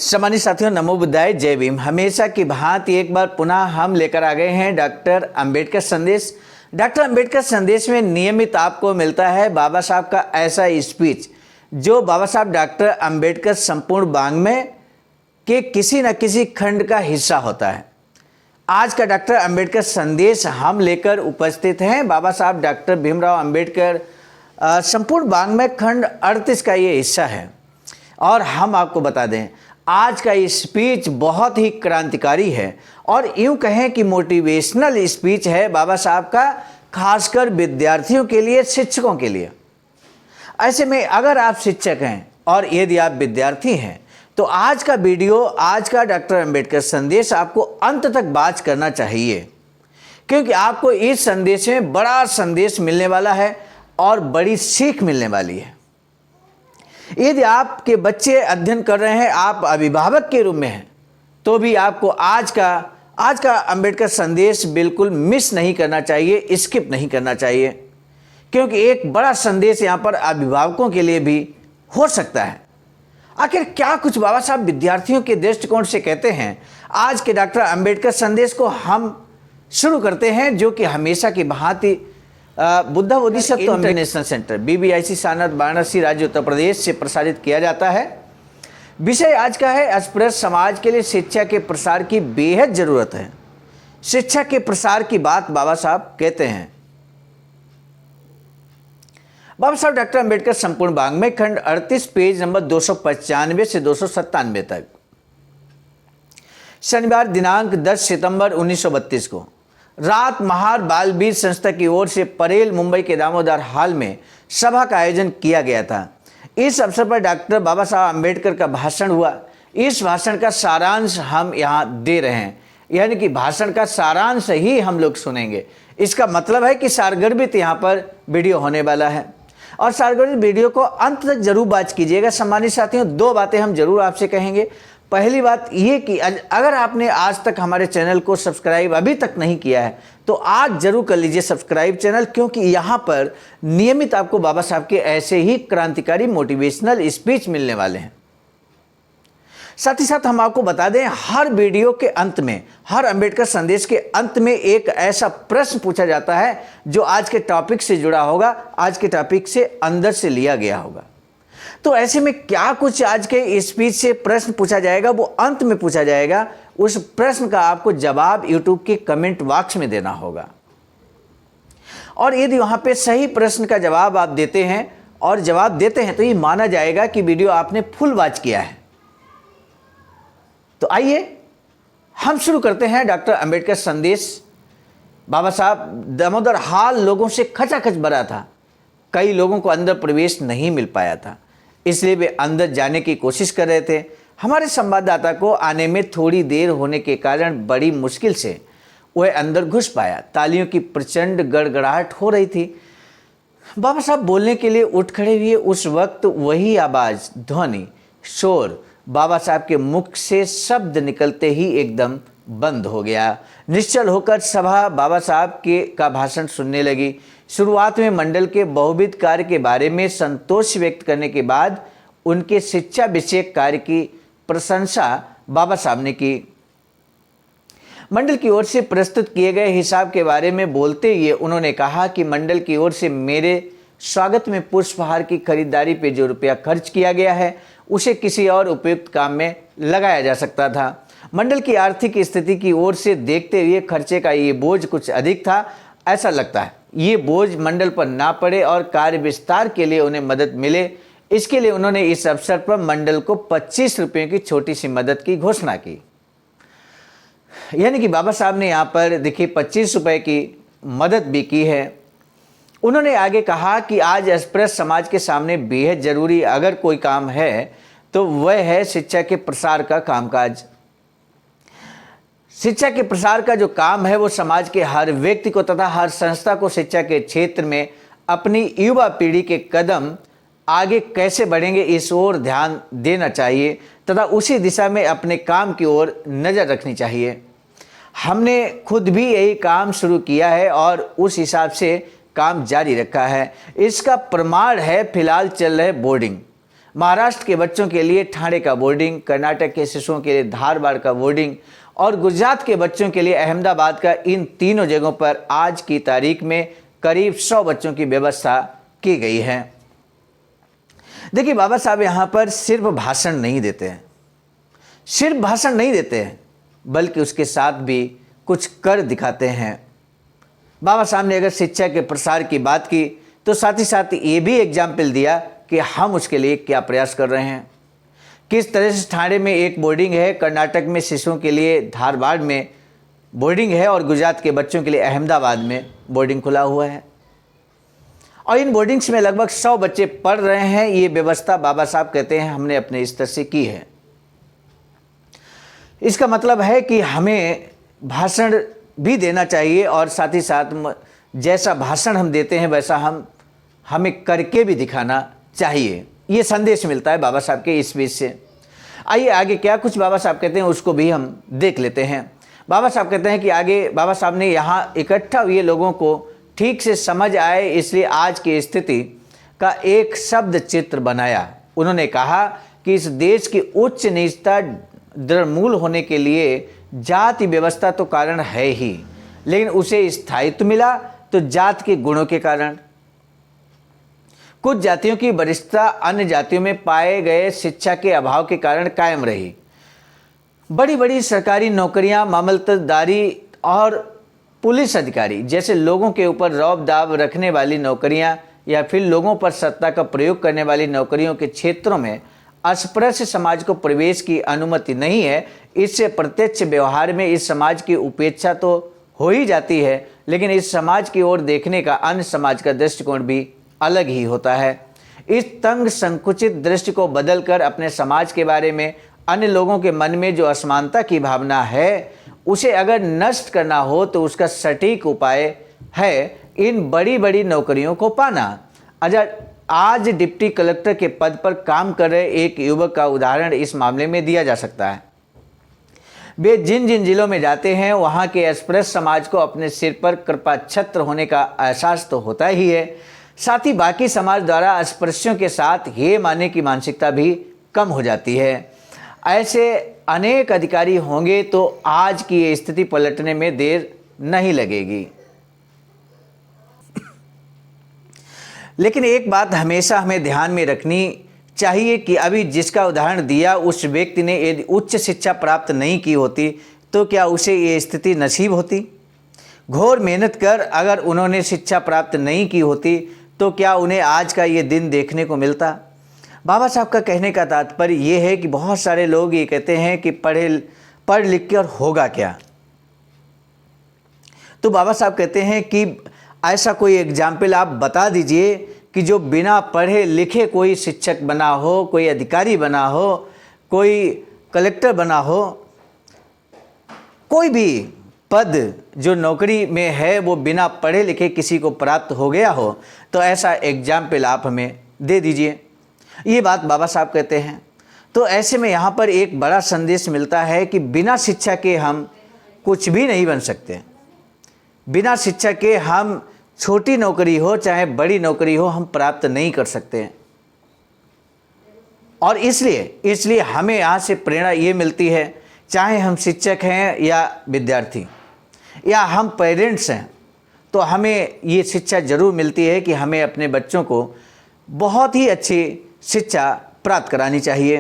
सम्मानित साथियों, नमो बुद्धाय, जय भीम। हमेशा की भांति एक बार पुनः हम लेकर आ गए हैं डॉक्टर अंबेडकर संदेश। डॉक्टर अंबेडकर संदेश में नियमित आपको मिलता है बाबा साहब का ऐसा स्पीच जो बाबा साहब डॉक्टर अंबेडकर संपूर्ण वाङ्मय के किसी न किसी खंड का हिस्सा होता है। आज का डॉक्टर अंबेडकर संदेश हम लेकर उपस्थित हैं बाबा साहब डॉक्टर भीमराव अंबेडकर संपूर्ण वाङ्मय खंड 38 का ये हिस्सा है। और हम आपको बता दें, आज का ये स्पीच बहुत ही क्रांतिकारी है और यूं कहें कि मोटिवेशनल स्पीच है बाबा साहब का, खासकर विद्यार्थियों के लिए, शिक्षकों के लिए। ऐसे में अगर आप शिक्षक हैं और यदि आप विद्यार्थी हैं तो आज का वीडियो, आज का डॉक्टर अंबेडकर संदेश आपको अंत तक बात करना चाहिए, क्योंकि आपको इस संदेश में बड़ा संदेश मिलने वाला है और बड़ी सीख मिलने वाली है। यदि आपके बच्चे अध्ययन कर रहे हैं, आप अभिभावक के रूप में हैं, तो भी आपको आज का अंबेडकर संदेश बिल्कुल मिस नहीं करना चाहिए, स्किप नहीं करना चाहिए, क्योंकि एक बड़ा संदेश यहाँ पर अभिभावकों के लिए भी हो सकता है। आखिर क्या कुछ बाबा साहब विद्यार्थियों के दृष्टिकोण से कहते हैं, आज के डॉक्टर अंबेडकर संदेश को हम शुरू करते हैं, जो कि हमेशा की भांति Buddha Bodhisattva international centre BBIC Sarnath Varanasi राज्य उत्तर प्रदेश से प्रसारित किया जाता है। विषय आज का है अस्पृश्य समाज के लिए शिक्षा के प्रसार की बेहद जरूरत है। शिक्षा के प्रसार की बात बाबा साहब कहते हैं। बाबा साहब डॉक्टर अंबेडकर संपूर्ण वाङ्मय खंड 38 पेज नंबर 295 से 297 तक। शनिवार दिनांक 10 सितंबर 1932 को रात महार बालवीर संस्था की ओर से परेल मुंबई के दामोदर हॉल में सभा का आयोजन किया गया था। इस अवसर पर डॉक्टर बाबा साहब अंबेडकर का भाषण हुआ। इस भाषण का सारांश हम यहाँ दे रहे हैं, यानी कि भाषण का सारांश ही हम लोग सुनेंगे। इसका मतलब है कि सारगर्भित यहाँ पर वीडियो होने वाला है और सारगर्भित वीडियो को अंत तक जरूर वॉच कीजिएगा। सम्मानित साथियों, दो बातें हम जरूर आपसे कहेंगे। पहली बात ये कि अगर आपने आज तक हमारे चैनल को सब्सक्राइब अभी तक नहीं किया है तो आज जरूर कर लीजिए सब्सक्राइब चैनल, क्योंकि यहाँ पर नियमित आपको बाबा साहब के ऐसे ही क्रांतिकारी मोटिवेशनल स्पीच मिलने वाले हैं। साथ ही साथ हम आपको बता दें, हर वीडियो के अंत में, हर अंबेडकर संदेश के अंत में एक ऐसा प्रश्न पूछा जाता है जो आज के टॉपिक से जुड़ा होगा, आज के टॉपिक से अंदर से लिया गया होगा। तो ऐसे में क्या कुछ आज के स्पीच से प्रश्न पूछा जाएगा, वो अंत में पूछा जाएगा। उस प्रश्न का आपको जवाब यूट्यूब के कमेंट बॉक्स में देना होगा और यदि वहां पे सही प्रश्न का जवाब आप देते हैं और जवाब देते हैं तो ये माना जाएगा कि वीडियो आपने फुल वॉच किया है। तो आइए हम शुरू करते हैं डॉक्टर अंबेडकर संदेश। बाबा साहब दामोदर हॉल लोगों से खचाखच भरा था। कई लोगों को अंदर प्रवेश नहीं मिल पाया था, इसलिए वे अंदर जाने की कोशिश कर रहे थे। हमारे संवाददाता को आने में थोड़ी देर होने के कारण बड़ी मुश्किल से वह अंदर घुस पाया। तालियों की प्रचंड गड़गड़ाहट हो रही थी। बाबा साहब बोलने के लिए उठ खड़े हुए। उस वक्त वही आवाज, ध्वनि, शोर बाबा साहब के मुख से शब्द निकलते ही एकदम बंद हो गया। निश्चल होकर सभा बाबा साहब का भाषण सुनने लगी। शुरुआत में मंडल के बहुविध कार्य के बारे में संतोष व्यक्त करने के बाद उनके शिक्षा विषयक कार्य की प्रशंसा बाबा साहब ने की। मंडल की ओर से प्रस्तुत किए गए हिसाब के बारे में बोलते हुए उन्होंने कहा कि मंडल की ओर से मेरे स्वागत में पुष्पहार की खरीदारी पे जो रुपया खर्च किया गया है उसे किसी और उपयुक्त काम में लगाया जा सकता था। मंडल की आर्थिक स्थिति की ओर से देखते हुए खर्चे का ये बोझ कुछ अधिक था। ऐसा लगता है ये बोझ मंडल पर ना पड़े और कार्य विस्तार के लिए उन्हें मदद मिले। इसके लिए उन्होंने इस अवसर पर मंडल को 25 रुपयों की छोटी सी मदद की घोषणा की। यानी कि बाबा साहब ने यहाँ पर देखिए 25 रुपये की मदद भी की है। उन्होंने आगे कहा कि आज अस्पृश्य समाज के सामने बेहद जरूरी अगर कोई काम है तो वह है शिक्षा के प्रसार का कामकाज। शिक्षा के प्रसार का जो काम है वो समाज के हर व्यक्ति को तथा हर संस्था को शिक्षा के क्षेत्र में अपनी युवा पीढ़ी के कदम आगे कैसे बढ़ेंगे इस ओर ध्यान देना चाहिए तथा उसी दिशा में अपने काम की ओर नज़र रखनी चाहिए। हमने खुद भी यही काम शुरू किया है और उस हिसाब से काम जारी रखा है। इसका प्रमाण है फिलहाल चल रहे बोर्डिंग। महाराष्ट्र के बच्चों के लिए ठाणे का बोर्डिंग, कर्नाटक के शिशुओं के लिए धारवाड़ का बोर्डिंग और गुजरात के बच्चों के लिए अहमदाबाद का, इन तीनों जगहों पर आज की तारीख में करीब 100 बच्चों की व्यवस्था की गई है। देखिए, बाबा साहब यहाँ पर सिर्फ भाषण नहीं देते हैं, बल्कि उसके साथ भी कुछ कर दिखाते हैं। बाबा साहब ने अगर शिक्षा के प्रसार की बात की तो साथ ही साथ ये भी एग्जाम्पल दिया कि हम उसके लिए क्या प्रयास कर रहे हैं। किस तरह से ठाणे में एक बोर्डिंग है, कर्नाटक में शिशुओं के लिए धारवाड़ में बोर्डिंग है और गुजरात के बच्चों के लिए अहमदाबाद में बोर्डिंग खुला हुआ है और इन बोर्डिंग्स में लगभग 100 बच्चे पढ़ रहे हैं। ये व्यवस्था बाबा साहब कहते हैं हमने अपने स्तर से की है। इसका मतलब है कि हमें भाषण भी देना चाहिए और साथ ही साथ जैसा भाषण हम देते हैं वैसा हमें करके भी दिखाना चाहिए। ये संदेश मिलता है बाबा साहब के इस स्पीच से। आइए आगे क्या कुछ बाबा साहब कहते हैं उसको भी हम देख लेते हैं। बाबा साहब कहते हैं कि आगे बाबा साहब ने यहाँ इकट्ठा हुए लोगों को ठीक से समझ आए, इसलिए आज की स्थिति का एक शब्द चित्र बनाया। उन्होंने कहा कि इस देश की उच्च नीचता दृढ़मूल होने के लिए जाति व्यवस्था तो कारण है ही, लेकिन उसे स्थायित्व मिला तो जात के गुणों के कारण। कुछ जातियों की वरिष्ठता अन्य जातियों में पाए गए शिक्षा के अभाव के कारण कायम रही। बड़ी बड़ी सरकारी नौकरियां, मामलतदारी और पुलिस अधिकारी जैसे लोगों के ऊपर रौब दाब रखने वाली नौकरियां या फिर लोगों पर सत्ता का प्रयोग करने वाली नौकरियों के क्षेत्रों में अस्पृश्य समाज को प्रवेश की अनुमति नहीं है। इससे प्रत्यक्ष व्यवहार में इस समाज की उपेक्षा तो हो ही जाती है, लेकिन इस समाज की ओर देखने का अन्य समाज का दृष्टिकोण भी अलग ही होता है। इस तंग संकुचित दृष्टि को बदलकर अपने समाज के बारे में अन्य लोगों के मन में जो असमानता की भावना है उसे अगर नष्ट करना हो तो उसका सटीक उपाय है इन बड़ी बड़ी नौकरियों को पाना। अगर आज डिप्टी कलेक्टर के पद पर काम कर रहे एक युवक का उदाहरण इस मामले में दिया जा सकता है। वे जिन जिन जिलों में जाते हैं वहाँ के अस्पृश्य समाज को अपने सिर पर कृपा छत्र होने का एहसास तो होता ही है, साथ ही बाकी समाज द्वारा अस्पृश्यों के साथ ये मानने की मानसिकता भी कम हो जाती है। ऐसे अनेक अधिकारी होंगे तो आज की ये स्थिति पलटने में देर नहीं लगेगी। लेकिन एक बात हमेशा हमें ध्यान में रखनी चाहिए कि अभी जिसका उदाहरण दिया उस व्यक्ति ने यदि उच्च शिक्षा प्राप्त नहीं की होती तो क्या उसे ये स्थिति नसीब होती? घोर मेहनत कर अगर उन्होंने शिक्षा प्राप्त नहीं की होती तो क्या उन्हें आज का ये दिन देखने को मिलता? बाबा साहब का कहने का तात्पर्य ये है कि बहुत सारे लोग ये कहते हैं कि पढ़ लिख कर होगा क्या। तो बाबा साहब कहते हैं कि ऐसा कोई एग्जाम्पल आप बता दीजिए कि जो बिना पढ़े लिखे कोई शिक्षक बना हो, कोई अधिकारी बना हो, कोई कलेक्टर बना हो, कोई भी पद जो नौकरी में है वो बिना पढ़े लिखे किसी को प्राप्त हो गया हो, तो ऐसा एग्जाम्पल आप हमें दे दीजिए। ये बात बाबा साहब कहते हैं। तो ऐसे में यहाँ पर एक बड़ा संदेश मिलता है कि बिना शिक्षा के हम कुछ भी नहीं बन सकते। बिना शिक्षा के हम छोटी नौकरी हो चाहे बड़ी नौकरी हो हम प्राप्त नहीं कर सकते। और इसलिए हमें यहाँ से प्रेरणा ये मिलती है, चाहे हम शिक्षक हैं या विद्यार्थी या हम पेरेंट्स हैं, तो हमें ये शिक्षा जरूर मिलती है कि हमें अपने बच्चों को बहुत ही अच्छी शिक्षा प्राप्त करानी चाहिए,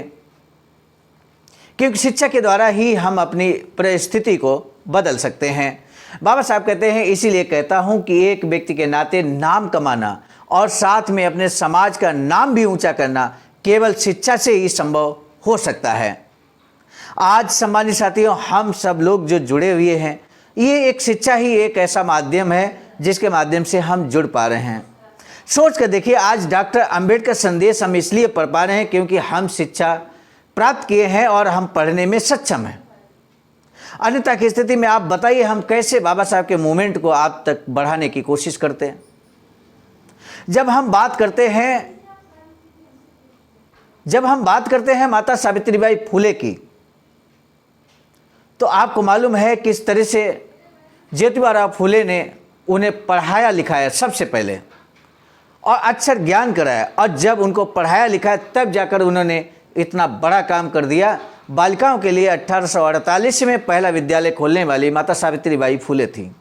क्योंकि शिक्षा के द्वारा ही हम अपनी परिस्थिति को बदल सकते हैं। बाबा साहब कहते हैं, इसीलिए कहता हूं कि एक व्यक्ति के नाते नाम कमाना और साथ में अपने समाज का नाम भी ऊंचा करना केवल शिक्षा से ही संभव हो सकता है। आज सम्मानित साथियों, हम सब लोग जो जुड़े हुए हैं, ये एक शिक्षा ही एक ऐसा माध्यम है जिसके माध्यम से हम जुड़ पा रहे हैं। सोच कर देखिए, आज डॉक्टर अंबेडकर संदेश हम इसलिए पढ़ पा रहे हैं क्योंकि हम शिक्षा प्राप्त किए हैं और हम पढ़ने में सक्षम हैं। अन्यथा की स्थिति में आप बताइए हम कैसे बाबा साहब के मूवमेंट को आप तक बढ़ाने की कोशिश करते हैं। जब हम बात करते हैं माता सावित्रीबाई फुले की, तो आपको मालूम है किस तरह से ज्योतिबा फुले ने उन्हें पढ़ाया लिखाया सबसे पहले, और अक्षर ज्ञान कराया, और जब उनको पढ़ाया लिखाया तब जाकर उन्होंने इतना बड़ा काम कर दिया। बालिकाओं के लिए 1848 में पहला विद्यालय खोलने वाली माता सावित्रीबाई फुले थी।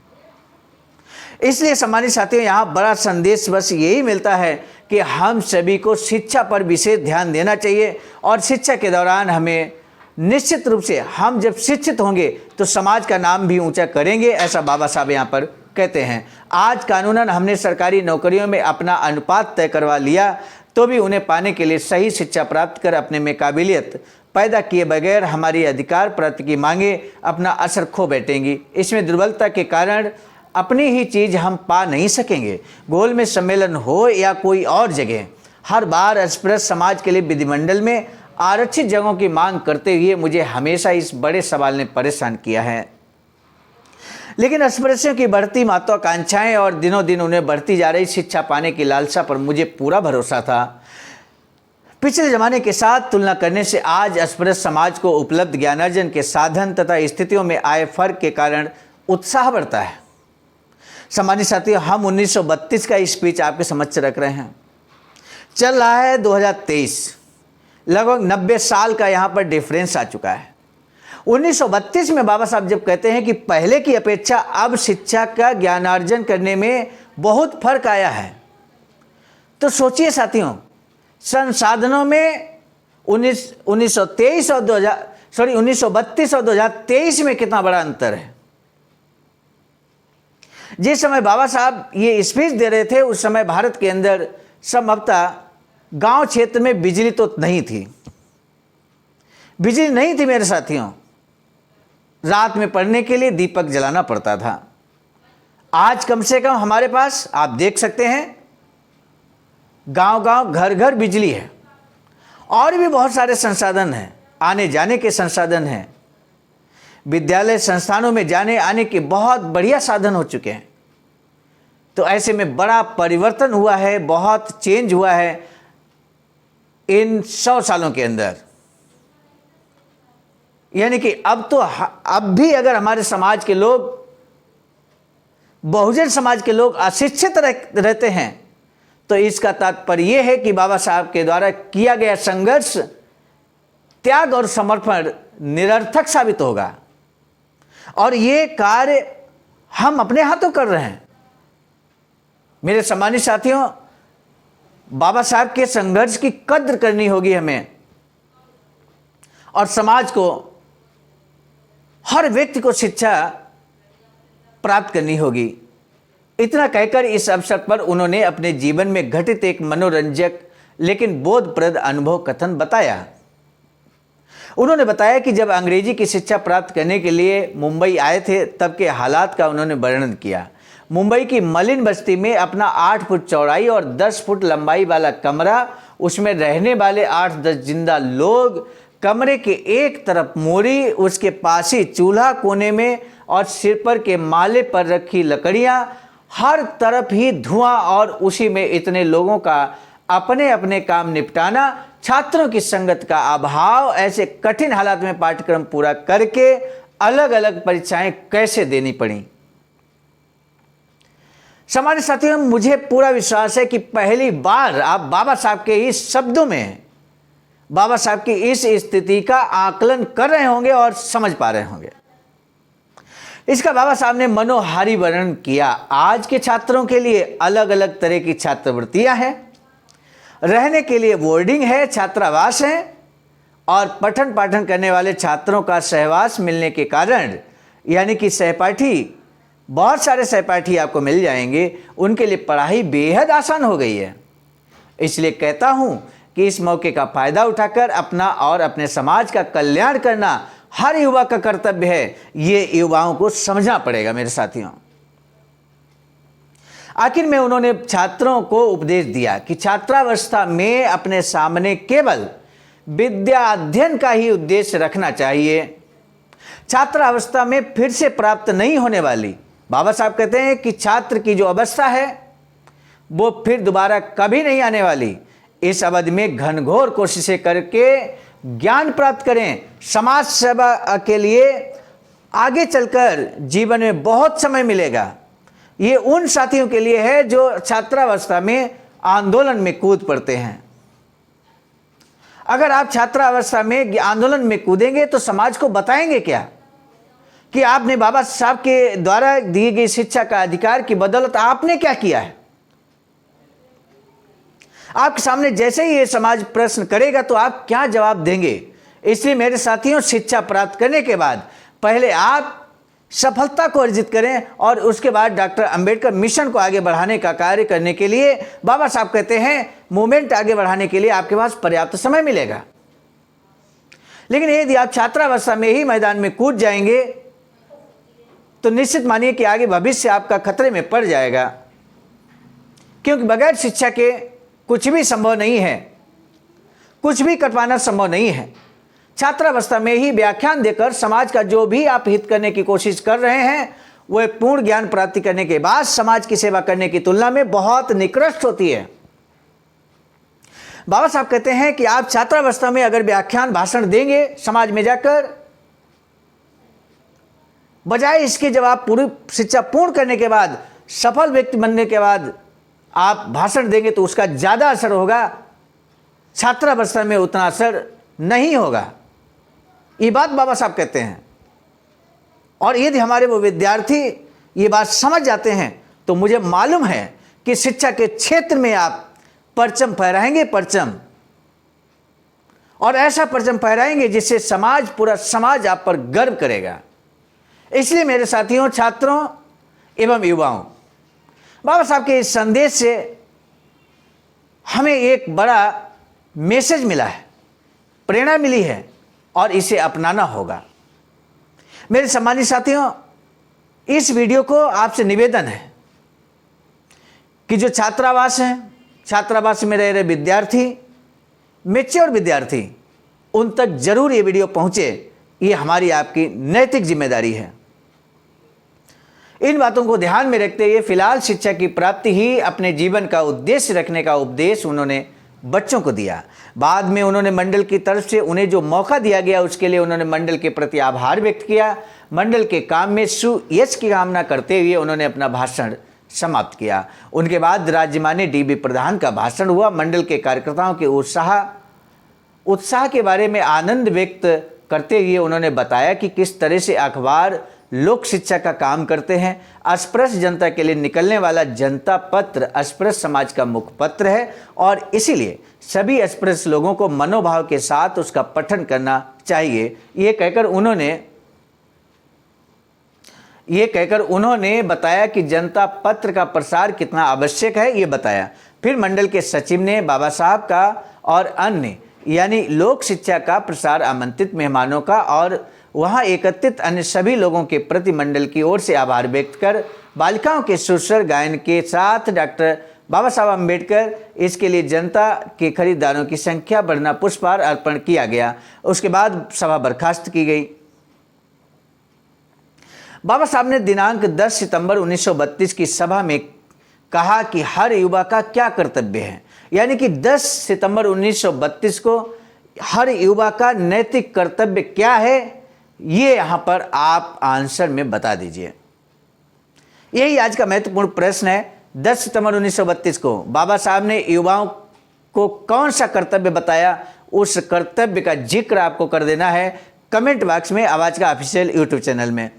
इसलिए सम्मानित साथियों, यहाँ बड़ा संदेश बस यही मिलता है कि हम सभी को शिक्षा पर विशेष ध्यान देना चाहिए, और शिक्षा के दौरान हमें निश्चित रूप से, हम जब शिक्षित होंगे तो समाज का नाम भी ऊंचा करेंगे, ऐसा बाबा साहब यहाँ पर कहते हैं। आज कानूनन हमने सरकारी नौकरियों में अपना अनुपात तय करवा लिया, तो भी उन्हें पाने के लिए सही शिक्षा प्राप्त कर अपने में काबिलियत पैदा किए बगैर हमारी अधिकार प्राप्ति की मांगे अपना असर खो बैठेंगी। इसमें दुर्बलता के कारण अपनी ही चीज़ हम पा नहीं सकेंगे। गोल में सम्मेलन हो या कोई और जगह, हर बार एक्सप्रेस समाज के लिए विधिमंडल में आरक्षित जगहों की मांग करते हुए मुझे हमेशा इस बड़े सवाल ने परेशान किया है। लेकिन एक्सप्रेसियों की बढ़ती महत्वाकांक्षाएं और दिनों दिन उन्हें बढ़ती जा रही शिक्षा पाने की लालसा पर मुझे पूरा भरोसा था। पिछले जमाने के साथ तुलना करने से आज एक्सप्रेस समाज को उपलब्ध ज्ञानार्जन के साधन तथा स्थितियों में आए फर्क के कारण उत्साह बढ़ता है। सम्मानित साथियों, हम 1932 का स्पीच आपके समक्ष रख रहे हैं। चल रहा है 2023, लगभग 90 साल का यहाँ पर डिफरेंस आ चुका है। 1932 में बाबा साहब जब कहते हैं कि पहले की अपेक्षा अब शिक्षा का ज्ञानार्जन करने में बहुत फर्क आया है, तो सोचिए साथियों, संसाधनों में 1932 और 2023 में कितना बड़ा अंतर है। जिस समय बाबा साहब ये स्पीच दे रहे थे, उस समय भारत के अंदर संभवतः गांव क्षेत्र में बिजली तो नहीं थी, बिजली नहीं थी मेरे साथियों। रात में पढ़ने के लिए दीपक जलाना पड़ता था। आज कम से कम हमारे पास, आप देख सकते हैं, गांव गांव घर घर बिजली है, और भी बहुत सारे संसाधन हैं, आने जाने के संसाधन हैं। विद्यालय संस्थानों में जाने आने के बहुत बढ़िया साधन हो चुके हैं। तो ऐसे में बड़ा परिवर्तन हुआ है, बहुत चेंज हुआ है इन 100 सालों के अंदर। यानी कि अब भी अगर हमारे समाज के लोग, बहुजन समाज के लोग अशिक्षित रहते हैं, तो इसका तात्पर्य यह है कि बाबा साहब के द्वारा किया गया संघर्ष, त्याग और समर्पण निरर्थक साबित होगा। और ये कार्य हम अपने हाथों कर रहे हैं। मेरे सम्मानित साथियों, बाबा साहब के संघर्ष की कद्र करनी होगी हमें, और समाज को, हर व्यक्ति को शिक्षा प्राप्त करनी होगी। इतना कहकर इस अवसर पर उन्होंने अपने जीवन में घटित एक मनोरंजक लेकिन बोधप्रद अनुभव कथन बताया। उन्होंने बताया कि जब अंग्रेजी की शिक्षा प्राप्त करने के लिए मुंबई आए थे, तब के हालात का उन्होंने वर्णन किया। मुंबई की मलिन बस्ती में अपना 8 फुट चौड़ाई और 10 फुट लंबाई वाला कमरा, उसमें रहने वाले 8-10 जिंदा लोग, कमरे के एक तरफ मोरी, उसके पास ही चूल्हा कोने में, और सिर पर के माले पर रखी लकड़ियां, हर तरफ ही धुआं, और उसी में इतने लोगों का अपने अपने काम निपटाना, छात्रों की संगत का अभाव। ऐसे कठिन हालात में पाठ्यक्रम पूरा करके अलग अलग परीक्षाएं कैसे देनी पड़ी। सम्मानित साथियों, मुझे पूरा विश्वास है कि पहली बार आप बाबा साहब के इस शब्दों में बाबा साहब की इस स्थिति का आकलन कर रहे होंगे और समझ पा रहे होंगे। इसका बाबा साहब ने मनोहारी वर्णन किया। आज के छात्रों के लिए अलग अलग तरह की छात्रवृत्तियां हैं, रहने के लिए बोर्डिंग है, छात्रावास है, और पठन पाठन करने वाले छात्रों का सहवास मिलने के कारण, यानी कि सहपाठी, बहुत सारे सहपाठी आपको मिल जाएंगे, उनके लिए पढ़ाई बेहद आसान हो गई है। इसलिए कहता हूं कि इस मौके का फायदा उठाकर अपना और अपने समाज का कल्याण करना हर युवा का कर्तव्य है। ये युवाओं को समझना पड़ेगा मेरे साथियों। आखिर में उन्होंने छात्रों को उपदेश दिया कि छात्रावस्था में अपने सामने केवल विद्या अध्ययन का ही उद्देश्य रखना चाहिए। छात्रावस्था में फिर से प्राप्त नहीं होने वाली, बाबा साहब कहते हैं कि छात्र की जो अवस्था है वो फिर दोबारा कभी नहीं आने वाली। इस अवधि में घनघोर कोशिशें करके ज्ञान प्राप्त करें। समाज सेवा के लिए आगे चलकर जीवन में बहुत समय मिलेगा। ये उन साथियों के लिए है जो छात्रावस्था में आंदोलन में कूद पड़ते हैं। अगर आप छात्रावस्था में आंदोलन में कूदेंगे तो समाज को बताएंगे क्या कि आपने बाबा साहब के द्वारा दी गई शिक्षा का अधिकार की बदौलत आपने क्या किया है। आपके सामने जैसे ही ये समाज प्रश्न करेगा तो आप क्या जवाब देंगे। इसलिए मेरे साथियों, शिक्षा प्राप्त करने के बाद पहले आप सफलता को अर्जित करें और उसके बाद डॉक्टर अंबेडकर मिशन को आगे बढ़ाने का कार्य करने के लिए बाबा साहब कहते हैं मूवमेंट आगे बढ़ाने के लिए आपके पास पर्याप्त समय मिलेगा। लेकिन यदि आप छात्रावस्था में ही मैदान में कूद जाएंगे तो निश्चित मानिए कि आगे भविष्य आपका खतरे में पड़ जाएगा, क्योंकि बगैर शिक्षा के कुछ भी संभव नहीं है, कुछ भी कर पाना संभव नहीं है। छात्रावस्था में ही व्याख्यान देकर समाज का जो भी आप हित करने की कोशिश कर रहे हैं वह पूर्ण ज्ञान प्राप्ति करने के बाद समाज की सेवा करने की तुलना में बहुत निकृष्ट होती है। बाबा साहब कहते हैं कि आप छात्रावस्था में अगर व्याख्यान भाषण देंगे समाज में जाकर, बजाय इसके जब आप पूरी शिक्षा पूर्ण करने के बाद सफल व्यक्ति बनने के बाद आप भाषण देंगे तो उसका ज़्यादा असर होगा, छात्रावस्था में उतना असर नहीं होगा। ये बात बाबा साहब कहते हैं। और यदि हमारे वो विद्यार्थी ये बात समझ जाते हैं तो मुझे मालूम है कि शिक्षा के क्षेत्र में आप परचम फहराएंगे, परचम, और ऐसा परचम फहराएंगे जिससे समाज, पूरा समाज आप पर गर्व करेगा। इसलिए मेरे साथियों, छात्रों एवं युवाओं, बाबा साहब के इस संदेश से हमें एक बड़ा मैसेज मिला है, प्रेरणा मिली है और इसे अपनाना होगा। मेरे सम्मानित साथियों, इस वीडियो को आपसे निवेदन है कि जो छात्रावास हैं, छात्रावास में रह रहे विद्यार्थी, मैच्योर विद्यार्थी, उन तक जरूर ये वीडियो पहुंचे। ये हमारी आपकी नैतिक जिम्मेदारी है। इन बातों को ध्यान में रखते हुए फिलहाल शिक्षा की प्राप्ति ही अपने जीवन का उद्देश्य रखने का उपदेश उन्होंने बच्चों को दिया। बाद में उन्होंने मंडल की तरफ से उन्हें जो मौका दिया गया उसके लिए उन्होंने मंडल के प्रति आभार व्यक्त किया। मंडल के काम में सुयश की कामना करते हुए उन्होंने अपना भाषण समाप्त किया। उनके बाद राज्य माननीय डी.बी. प्रधान का भाषण हुआ। मंडल के कार्यकर्ताओं के उत्साह के बारे में आनंद व्यक्त करते हुए उन्होंने बताया कि किस तरह से अखबार लोक शिक्षा का काम करते हैं। अस्पृश्य जनता के लिए निकलने वाला जनता पत्र अस्पृश्य समाज का मुखपत्र है और इसीलिए सभी अस्पृश्य लोगों को मनोभाव के साथ उसका पठन करना चाहिए। ये कहकर उन्होंने बताया कि जनता पत्र का प्रसार कितना आवश्यक है, ये बताया। फिर मंडल के सचिव ने बाबा साहब का और अन्य यानी लोक शिक्षा का प्रसार आमंत्रित मेहमानों का और वहां एकत्रित अन्य सभी लोगों के प्रति मंडल की ओर से आभार व्यक्त कर बालिकाओं के सुस्वर गायन के साथ डॉक्टर बाबा साहब अम्बेडकर, इसके लिए जनता के खरीदारों की संख्या बढ़ना पुष्पहार अर्पण किया गया। उसके बाद सभा बर्खास्त की गई। बाबा साहब ने दिनांक 10 सितंबर 1932 की सभा में कहा कि हर युवा का क्या कर्तव्य है, यानी कि 10 सितंबर 1932 को हर युवा का नैतिक कर्तव्य क्या है, ये यहाँ पर आप आंसर में बता दीजिए। यही आज का महत्वपूर्ण प्रश्न है। 10 सितंबर 1932 को बाबा साहब ने युवाओं को कौन सा कर्तव्य बताया, उस कर्तव्य का जिक्र आपको कर देना है कमेंट बॉक्स में आवाज़ का ऑफिशियल यूट्यूब चैनल में।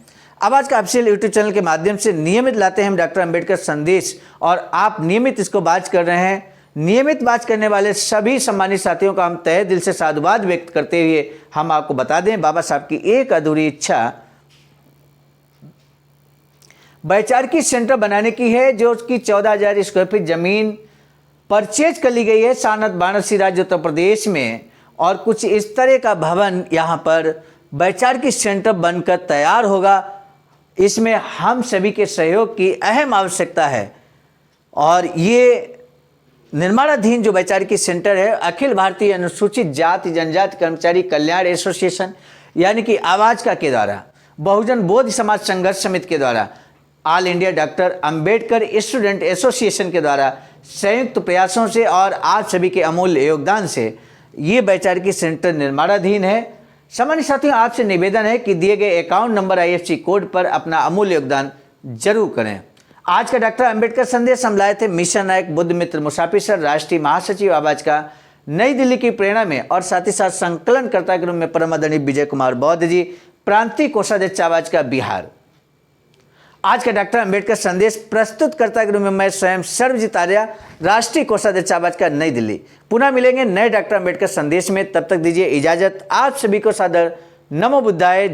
आवाज़ का ऑफिशियल यूट्यूब चैनल के माध्यम से नियमित लाते हैं हम डॉक्टर अंबेडकर संदेश, और आप नियमित इसको बात कर रहे हैं। नियमित बात करने वाले सभी सम्मानित साथियों का हम तहे दिल से साधुवाद व्यक्त करते हुए हम आपको बता दें, बाबा साहब की एक अधूरी इच्छा वैचारिकी सेंटर बनाने की है, जो उसकी 14,000 स्क्वायर फीट जमीन परचेज कर ली गई है सानत वाराणसी राज्य उत्तर प्रदेश में, और कुछ इस तरह का भवन यहाँ पर वैचारिकी सेंटर बनकर तैयार होगा। इसमें हम सभी के सहयोग की अहम आवश्यकता है। और ये निर्माणाधीन जो वैचारिकी सेंटर है अखिल भारतीय अनुसूचित जाति जनजाति कर्मचारी कल्याण एसोसिएशन यानी कि आवाज का के द्वारा, बहुजन बोध समाज संघर्ष समिति के द्वारा, all India doctor Ambedkar student association के द्वारा संयुक्त प्रयासों से और आप सभी के अमूल्य योगदान से ये वैचारिकी सेंटर निर्माणाधीन है। सामान्य साथियों, आपसे निवेदन है कि दिए गए अकाउंट नंबर IFC कोड पर अपना अमूल्य योगदान जरूर करें। आज का डॉक्टर अंबेडकर संदेश हम लाए थे मिशन नायक बुद्ध मित्र मुसाफिर सर, राष्ट्रीय महासचिव आवाज का नई दिल्ली की प्रेरणा में, और साथ ही साथ संकलनकर्ता के रूप में परम आदरणीय विजय कुमार बौद्ध जी, प्रांतीय कोषाध्यक्ष आवाज का बिहार। आज का डॉक्टर अंबेडकर संदेश प्रस्तुतकर्ता के रूप में मैं स्वयं सर्वजीत आर्या, राष्ट्रीय कोषाध्यक्ष आवाज का नई दिल्ली। पुनः मिलेंगे नए डॉक्टर अंबेडकर संदेश में, तब तक दीजिए इजाजत। आप सभी को सादर नमो बुद्धाय।